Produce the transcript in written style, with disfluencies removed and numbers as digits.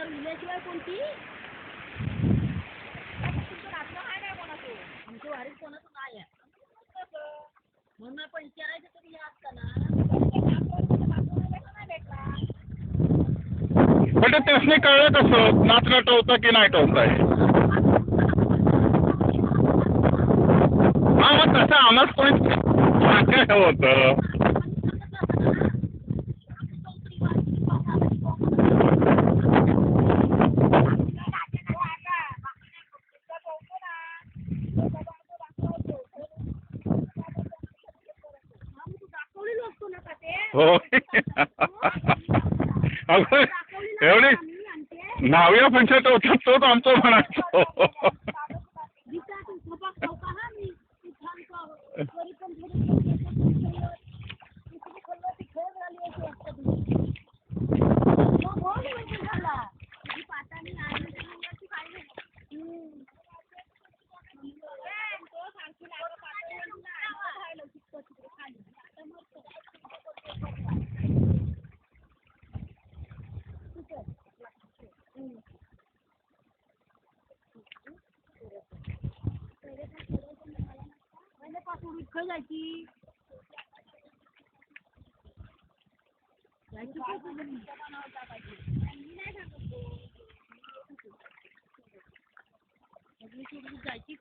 त्याच्यावर विल्याशिवाय कोणती आमच्या वारीत कोणाचं नाही आहे म्हणून आपण विचारायचं तरी असताना पण ते त्यासनी कळलं कसं नाच नटवतं की नाही टवताय. हा मग तसं आम्हाला कोणी सांगायचं होतं. हो अगं एवढी नाविया पंचायत होता तोच आमचं म्हणायचो. जायची जायची